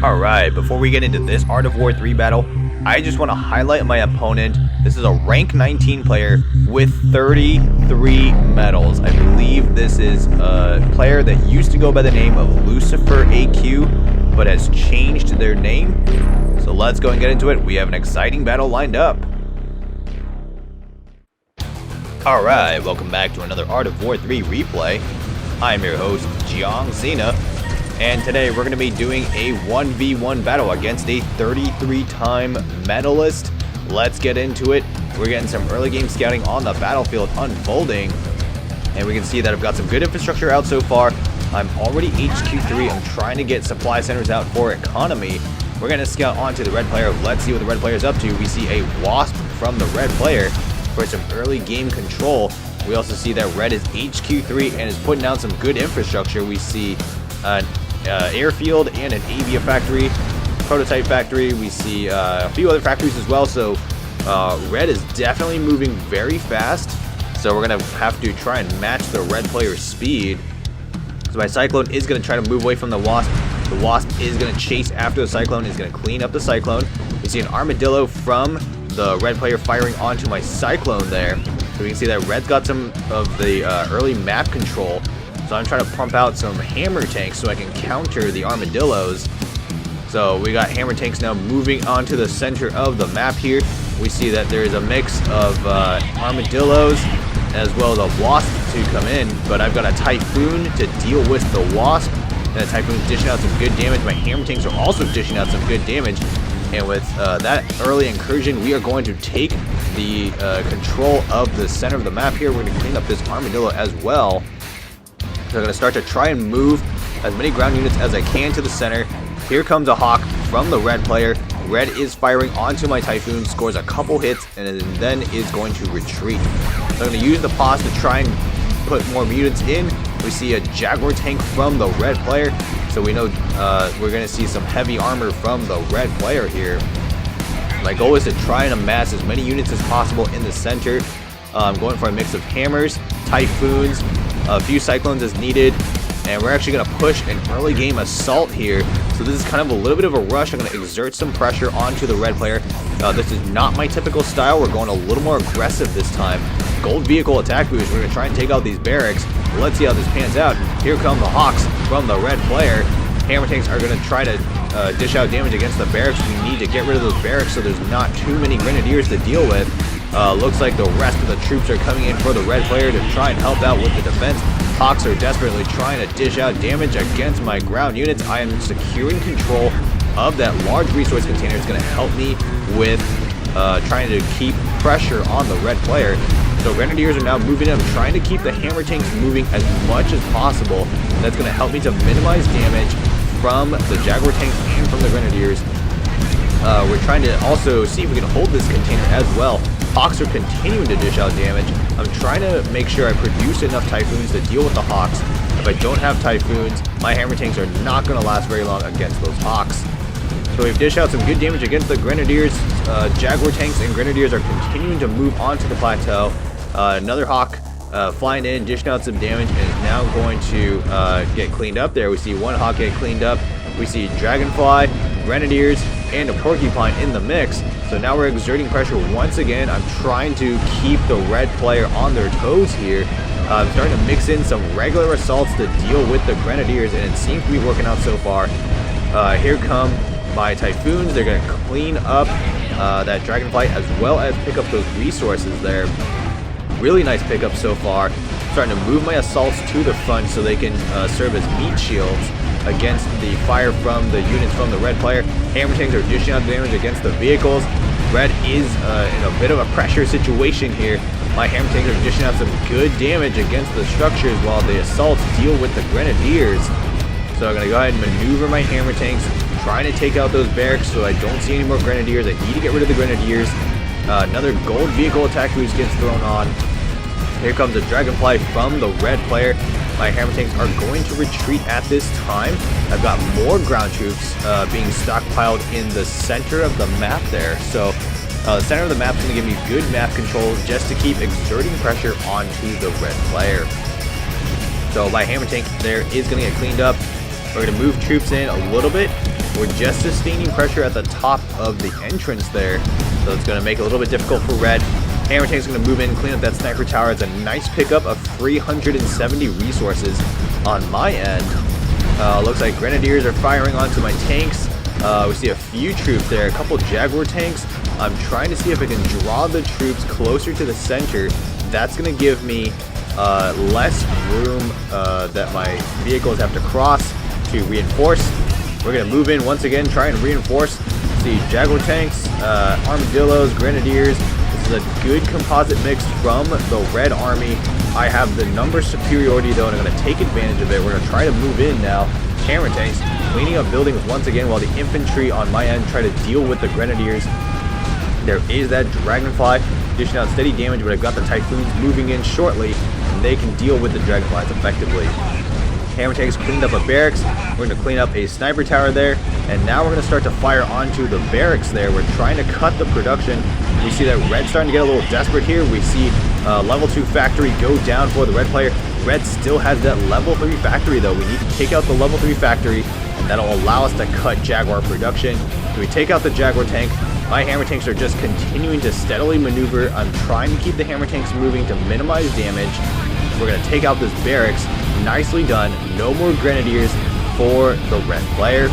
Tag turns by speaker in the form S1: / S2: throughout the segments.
S1: Alright, before we get into this Art of War 3 battle, I just want to highlight my opponent. This is a rank 19 player with 33 medals. I believe this is a player that used to go by the name of Lucifer AQ, but has changed their name. So let's go and get into it. We have an exciting battle lined up. Alright, welcome back to another Art of War 3 replay. I'm your host, JEONG SINAH. And today we're going to be doing a 1v1 battle against a 33-time medalist. Let's get into it. We're getting some early game scouting on the battlefield unfolding. And we can see that I've got some good infrastructure out so far. I'm already HQ3. I'm trying to get supply centers out for economy. We're going to scout onto the red player. Let's see what the red player is up to. We see a wasp from the red player for some early game control. We also see that red is HQ3 and is putting down some good infrastructure. We see an airfield and an avia factory, prototype factory. We see a few other factories as well. So red is definitely moving very fast. So we're going to have to try and match the red player's speed. So my cyclone is going to try to move away from the wasp. The wasp is going to chase after the cyclone, is going to clean up the cyclone. We see an armadillo from the red player firing onto my cyclone there. So we can see that red's got some of the early map control. So I'm trying to pump out some hammer tanks so I can counter the armadillos. So we got hammer tanks now moving onto the center of the map here. We see that there is a mix of armadillos as well as a wasp to come in. But I've got a typhoon to deal with the wasp. And the typhoon's dishing out some good damage. My hammer tanks are also dishing out some good damage. And with that early incursion, we are going to take the control of the center of the map here. We're going to clean up this armadillo as well. So I'm going to start to try and move as many ground units as I can to the center. Here comes a hawk from the red player. Red is firing onto my typhoon, scores a couple hits, and then is going to retreat. So I'm going to use the pause to try and put more units in. We see a jaguar tank from the red player. So we know we're going to see some heavy armor from the red player here. My goal is to try and amass as many units as possible in the center. I'm going for a mix of hammers, typhoons, a few cyclones as needed, and we're actually going to push an early game assault here. So this is kind of a little bit of a rush. I'm going to exert some pressure onto the red player. This is not my typical style. We're going a little more aggressive this time. Gold vehicle attack boost. We're going to try and take out these barracks. Let's see how this pans out. Here come the hawks from the red player. Hammer tanks are going to try to dish out damage against the barracks. We need to get rid of those barracks so there's not too many grenadiers to deal with. Looks like the rest of the troops are coming in for the red player to try and help out with the defense. Hawks are desperately trying to dish out damage against my ground units. I am securing control of that large resource container. It's going to help me with trying to keep pressure on the red player. So grenadiers are now moving up, trying to keep the hammer tanks moving as much as possible. That's going to help me to minimize damage from the jaguar tanks and from the grenadiers. We're trying to also see if we can hold this container as well. Hawks are continuing to dish out damage. I'm trying to make sure I produce enough typhoons to deal with the hawks. If I don't have typhoons, my hammer tanks are not going to last very long against those hawks. So we've dished out some good damage against the grenadiers. Jaguar tanks and grenadiers are continuing to move onto the plateau. Another hawk flying in, dishing out some damage, and is now going to get cleaned up there. We see one hawk get cleaned up. We see dragonfly, grenadiers, and a porcupine in the mix. So now we're exerting pressure once again. I'm trying to keep the red player on their toes here. I'm starting to mix in some regular assaults to deal with the grenadiers, and it seems to be working out so far. Here come my typhoons. They're going to clean up that dragonfly as well as pick up those resources there. Really nice pickup so far. Starting to move my assaults to the front so they can serve as meat shields against the fire from the units from the red player. Hammer tanks are dishing out damage against the vehicles. Red is in a bit of a pressure situation here. My hammer tanks are dishing out some good damage against the structures while the assaults deal with the grenadiers. So I'm going to go ahead and maneuver my hammer tanks, trying to take out those barracks so I don't see any more grenadiers. I need to get rid of the grenadiers. Another gold vehicle attack boost gets thrown on. Here comes a dragonfly from the red player. My hammer tanks are going to retreat at this time. I've got more ground troops being stockpiled in the center of the map there. So the center of the map is going to give me good map control just to keep exerting pressure onto the red player. So my hammer tank there is going to get cleaned up. We're going to move troops in a little bit. We're just sustaining pressure at the top of the entrance there, so it's going to make it a little bit difficult for red. Hammer Tank's going to move in, clean up that sniper tower. It's a nice pickup of 370 resources on my end. Looks like Grenadiers are firing onto my tanks. We see a few troops there, a couple Jaguar tanks. I'm trying to see if I can draw the troops closer to the center. That's going to give me less room that my vehicles have to cross to reinforce. We're going to move in once again, try and reinforce. See Jaguar tanks, Armadillos, Grenadiers. This is a good composite mix from the red army. I have the number superiority though, and I'm going to take advantage of it. We're going to try to move in now. Hammer tanks cleaning up buildings once again, while the infantry on my end try to deal with the Grenadiers. There is that Dragonfly dishing out steady damage, but I've got the Typhoons moving in shortly, and they can deal with the Dragonflies effectively. Hammer tanks cleaned up a barracks. We're going to clean up a sniper tower there, and now we're going to start to fire onto the barracks there. We're trying to cut the production. We see that red's starting to get a little desperate here. We see level 2 factory go down for the red player. Red still has that level 3 factory though. We need to take out the level 3 factory, and that'll allow us to cut Jaguar production. So we take out the Jaguar tank. My hammer tanks are just continuing to steadily maneuver. I'm trying to keep the hammer tanks moving to minimize damage. We're going to take out this barracks. Nicely done. No more Grenadiers for the red player.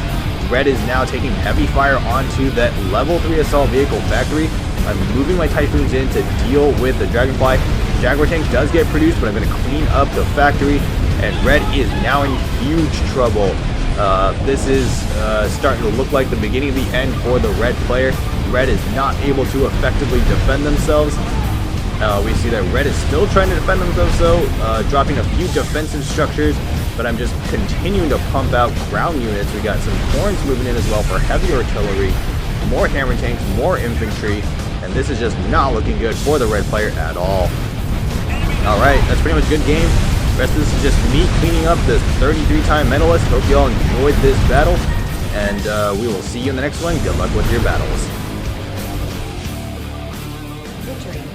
S1: Red is now taking heavy fire onto that level 3 assault vehicle factory. I'm moving my Typhoons in to deal with the Dragonfly. Jaguar tank does get produced, but I'm going to clean up the factory, and red is now in huge trouble. This is starting to look like the beginning of the end for the red player. Red is not able to effectively defend themselves. We see that red is still trying to defend themselves though, dropping a few defensive structures, but I'm just continuing to pump out ground units. We got some horns moving in as well for heavy artillery, more hammer tanks, more infantry, and this is just not looking good for the red player at all. Alright, that's pretty much a good game. The rest of this is just me cleaning up this 33-time Medalist. Hope you all enjoyed this battle, and we will see you in the next one. Good luck with your battles.
S2: Victory.